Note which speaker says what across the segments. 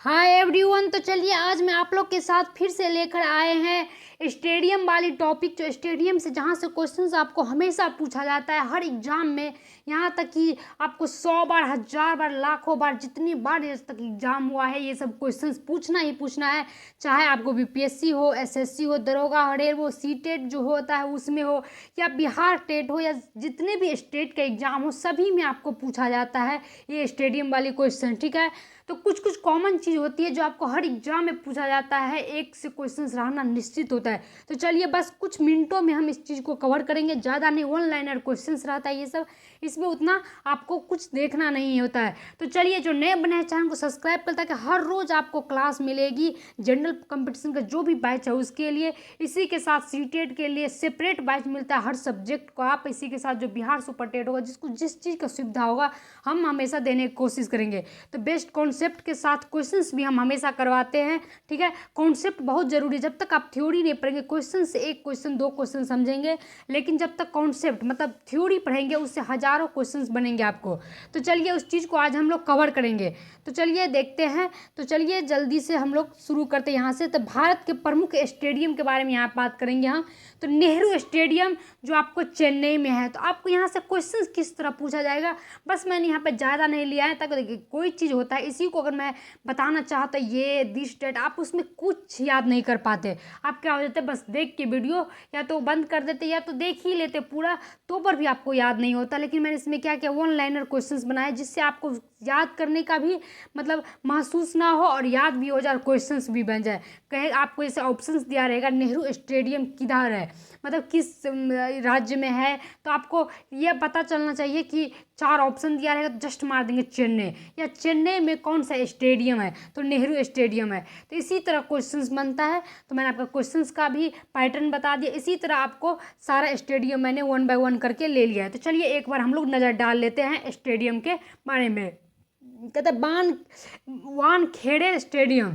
Speaker 1: Hi everyone. तो चलिए आज मैं आप लोग के साथ फिर से लेकर आए हैं स्टेडियम वाली टॉपिक, जो स्टेडियम से जहाँ से क्वेश्चंस आपको हमेशा पूछा जाता है हर एग्जाम में। यहाँ तक कि आपको 100 बार, 1000 बार, लाखों बार, जितनी बार आज तक एग्जाम हुआ है ये सब क्वेश्चंस पूछना ही पूछना है। चाहे आपको बीपीएससी हो, एसएससी हो, दरोगा हड़ेर हो, सीटेट जो होता है उसमें हो, या बिहार टेट हो, या जितने भी स्टेट के एग्जाम हो, सभी में आपको पूछा जाता है ये स्टेडियम वाली क्वेश्चन। ठीक है, तो कुछ कुछ कॉमन चीज़ होती है जो आपको हर एग्जाम में पूछा जाता है, एक से क्वेश्चन रहना निश्चित होता है। तो चलिए बस कुछ मिनटों में हम इस चीज़ को कवर करेंगे, ज़्यादा नहीं, वन लाइनर क्वेश्चन रहता है ये सब, इसमें उतना आपको कुछ देखना नहीं होता है। तो चलिए जो नए बने हैं चैनल को सब्सक्राइब कर, ताकि हर रोज़ आपको क्लास मिलेगी जनरल कंपटीशन का जो भी बैच है उसके लिए। इसी के साथ सीटेट के लिए सेपरेट बैच मिलता है हर सब्जेक्ट को। आप इसी के साथ जो बिहार सुपर टेट होगा, जिसको जिस चीज़ का सुविधा होगा हम हमेशा देने की कोशिश करेंगे। तो बेस्ट कॉन्सेप्ट के साथ क्वेश्चंस भी हम हमेशा करवाते हैं। ठीक है, कॉन्सेप्ट बहुत जरूरी है। जब तक आप थ्योरी नहीं पढ़ेंगे, क्वेश्चन से एक क्वेश्चन दो क्वेश्चन समझेंगे, लेकिन जब तक कॉन्सेप्ट मतलब थ्योरी पढ़ेंगे उससे हजारों क्वेश्चंस बनेंगे आपको। तो चलिए उस चीज़ को आज हम लोग कवर करेंगे। तो चलिए देखते हैं। तो चलिए जल्दी से हम लोग शुरू करते हैं यहाँ से। तो भारत के प्रमुख स्टेडियम के बारे में यहाँ बात करेंगे हम। तो नेहरू स्टेडियम जो आपको चेन्नई में है। तो आपको यहाँ से क्वेश्चन किस तरह पूछा जाएगा, बस मैंने यहाँ पे ज़्यादा नहीं लिया है, ताकि देखिए कोई चीज़ होता है इसी को अगर मैं बताना चाहता ये दिस डेट, आप उसमें कुछ याद नहीं कर पाते। आप क्या हो जाते, बस देख के वीडियो या तो बंद कर देते या तो देख ही लेते पूरा, तो पर भी आपको याद नहीं होता। लेकिन मैंने इसमें क्या किया, वन लाइनर क्वेश्चंस बनाए जिससे आपको याद करने का भी मतलब महसूस ना हो और याद भी हो जाए और क्वेश्चंस भी बन जाए। कहे आपको जैसे ऑप्शंस दिया रहेगा नेहरू स्टेडियम किधर है, मतलब किस राज्य में है, तो आपको ये पता चलना चाहिए कि 4 ऑप्शन दिया रहेगा तो जस्ट मार देंगे चेन्नई, या चेन्नई में कौन सा स्टेडियम है, तो नेहरू स्टेडियम है। तो इसी तरह क्वेश्चंस बनता है। तो मैंने आपको क्वेश्चंस का भी पैटर्न बता दिया। इसी तरह आपको सारा स्टेडियम मैंने 1 बाय 1 करके ले लिया है। तो चलिए एक बार हम लोग नज़र डाल लेते हैं स्टेडियम के बारे में। कहते वानखेड़े स्टेडियम,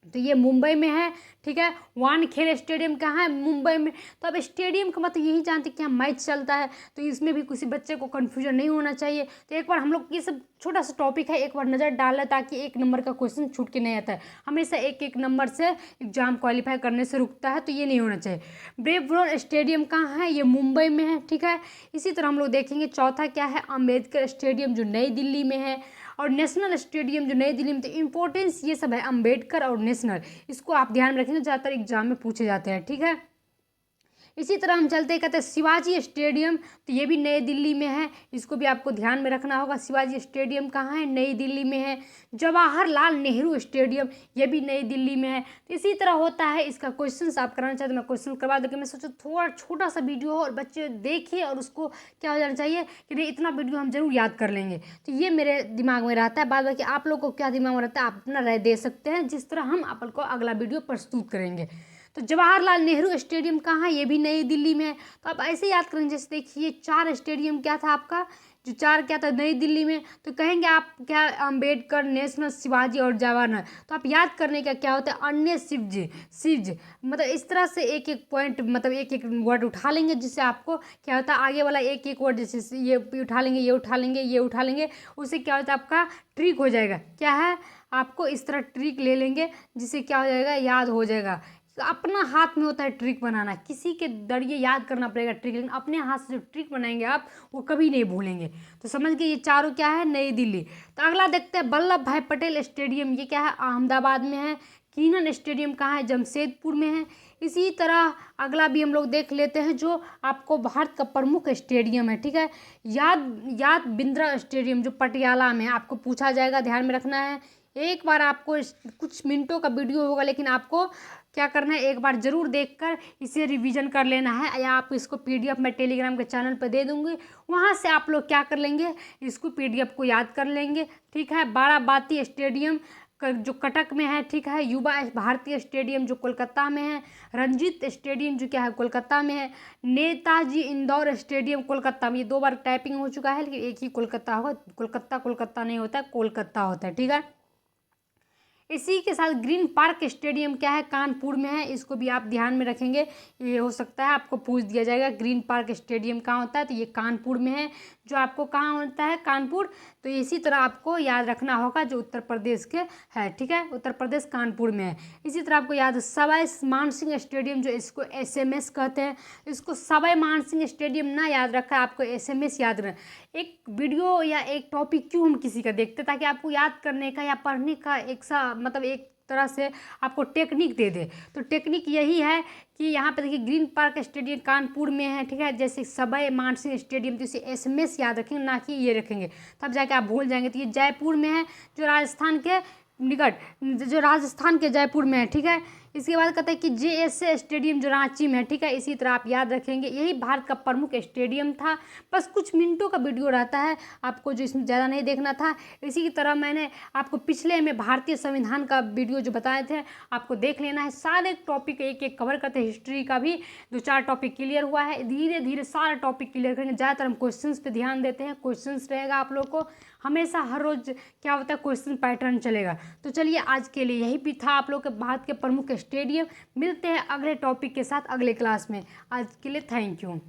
Speaker 1: तो ये मुंबई में है। ठीक है, वानखेड़े स्टेडियम कहाँ है, मुंबई में। तो अब स्टेडियम का मतलब यही जानते कि यहाँ मैच चलता है, तो इसमें भी किसी बच्चे को कन्फ्यूजन नहीं होना चाहिए। तो एक बार हम लोग ये सब छोटा सा टॉपिक है, एक बार नज़र डाल लें, ताकि 1 नंबर का क्वेश्चन छूट के नहीं आता है। हमेशा एक एक नंबर से एग्जाम क्वालिफाई करने से रुकता है, तो ये नहीं होना चाहिए। ब्रेबॉर्न स्टेडियम कहाँ है, ये मुंबई में है। ठीक है, इसी तरह हम लोग देखेंगे चौथा क्या है, अम्बेडकर स्टेडियम जो नई दिल्ली में है, और नेशनल स्टेडियम जो नई दिल्ली में। तो इंपॉर्टेंस ये सब है, अम्बेडकर और नेशनल, इसको आप ध्यान में रखेंगे, ज़्यादातर एग्जाम में पूछे जाते हैं। ठीक है, इसी तरह हम चलते कहते हैं शिवाजी स्टेडियम, तो ये भी नई दिल्ली में है, इसको भी आपको ध्यान में रखना होगा। शिवाजी स्टेडियम कहाँ है, नई दिल्ली में है। जवाहरलाल नेहरू स्टेडियम, ये भी नई दिल्ली में है। तो इसी तरह होता है। इसका क्वेश्चन आप कराना चाहते, मैं क्वेश्चन करवा दूँगी। मैं सोचा थोड़ा छोटा सा वीडियो हो और बच्चे देखें और उसको क्या हो जाना चाहिए कि नहीं इतना वीडियो हम जरूर याद कर लेंगे। तो ये मेरे दिमाग में रहता है। बाद बाकी आप लोग को क्या दिमाग में रहता है, आप अपना राय दे सकते हैं, जिस तरह हम आपको अगला वीडियो प्रस्तुत करेंगे। तो जवाहरलाल नेहरू स्टेडियम कहाँ है, ये भी नई दिल्ली में है। तो आप ऐसे याद करेंगे, जैसे देखिए 4 स्टेडियम क्या था आपका, जो 4 क्या था, नई दिल्ली में। तो कहेंगे आप क्या, अम्बेडकर, नेशनल, शिवाजी और जवाहरलाल। तो आप याद करने का क्या होता है, अन्य शिवज, मतलब इस तरह से एक एक पॉइंट, मतलब एक एक वर्ड उठा लेंगे, जिससे आपको क्या होता है आगे वाला एक एक वर्ड, जैसे ये उठा लेंगे, ये उठा लेंगे, ये उठा लेंगे, उससे क्या होता है आपका ट्रिक हो जाएगा। क्या है, आपको इस तरह ट्रिक ले लेंगे जिससे क्या हो जाएगा, याद हो जाएगा। तो अपना हाथ में होता है ट्रिक बनाना, किसी के जरिए याद करना पड़ेगा ट्रिक, लेकिन अपने हाथ से जो ट्रिक बनाएंगे आप, वो कभी नहीं भूलेंगे। तो समझ गए, ये चारों क्या है, नई दिल्ली। तो अगला देखते हैं वल्लभ भाई पटेल स्टेडियम, ये क्या है, अहमदाबाद में है। कीनन स्टेडियम कहाँ है, जमशेदपुर में है। इसी तरह अगला भी हम लोग देख लेते हैं, जो आपको भारत का प्रमुख स्टेडियम है। ठीक है, याद बिंद्रा स्टेडियम जो पटियाला में है, आपको पूछा जाएगा, ध्यान में रखना है। एक बार आपको कुछ मिनटों का वीडियो होगा, लेकिन आपको क्या करना है, एक बार ज़रूर देखकर इसे रिवीजन कर लेना है, या आप इसको पीडीएफ मैं टेलीग्राम के चैनल पर दे दूँगी, वहाँ से आप लोग क्या कर लेंगे, इसको पीडीएफ को याद कर लेंगे। ठीक है, बाराबाती स्टेडियम जो कटक में है। ठीक है, युवा भारतीय स्टेडियम जो कोलकाता में है। रंजीत स्टेडियम जो क्या है, कोलकाता में है। नेताजी इंदौर स्टेडियम कोलकाता में, ये 2 बार टाइपिंग हो चुका है, लेकिन एक ही कोलकाता होगा, कोलकाता नहीं होता है, कोलकाता होता है। ठीक है, इसी के साथ ग्रीन पार्क स्टेडियम क्या है, कानपुर में है, इसको भी आप ध्यान में रखेंगे। ये हो सकता है आपको पूछ दिया जाएगा ग्रीन पार्क स्टेडियम कहाँ होता है, तो ये कानपुर में है। जो आपको कहाँ होता है, कानपुर। तो इसी तरह आपको याद रखना होगा, जो उत्तर प्रदेश के है, ठीक है, उत्तर प्रदेश कानपुर में है। इसी तरह आपको याद है सवाई मानसिंह स्टेडियम, जो इसको SMS कहते हैं, इसको सवाई मानसिंह स्टेडियम ना याद रखा, आपको SMS याद रखना। एक वीडियो या एक टॉपिक क्यों हम किसी का देखते हैं, ताकि आपको याद करने का या पढ़ने का एक मतलब एक तरह से आपको टेक्निक दे दे। तो टेक्निक यही है कि यहाँ पे देखिए ग्रीन पार्क स्टेडियम कानपुर में है, ठीक है, जैसे सवाई मानसिंह स्टेडियम, तो इसे SMS याद रखेंगे, ना कि ये रखेंगे, तब जाके आप भूल जाएंगे। तो ये जयपुर में है, जो राजस्थान के निकट, जो राजस्थान के जयपुर में है, ठीक है। इसके बाद कहते हैं कि JSA स्टेडियम, जो रांची में है, ठीक है, इसी तरह आप याद रखेंगे। यही भारत का प्रमुख स्टेडियम था। बस कुछ मिनटों का वीडियो रहता है, आपको जो इसमें ज़्यादा नहीं देखना था। इसी की तरह मैंने आपको पिछले में भारतीय संविधान का वीडियो जो बताए थे, आपको देख लेना है। सारे टॉपिक एक एक कवर करते हैं, हिस्ट्री का भी 2-4 टॉपिक क्लियर हुआ है। धीरे धीरे सारा टॉपिक क्लियर करेंगे। ज़्यादातर हम क्वेश्चंस पे ध्यान देते हैं, क्वेश्चंस रहेगा आप लोग को हमेशा, हर रोज़ क्या होता है, क्वेश्चन पैटर्न चलेगा। तो चलिए आज के लिए यही भी था आप लोग के भारत के प्रमुख स्टेडियम। मिलते हैं अगले टॉपिक के साथ अगले क्लास में। आज के लिए थैंक यू।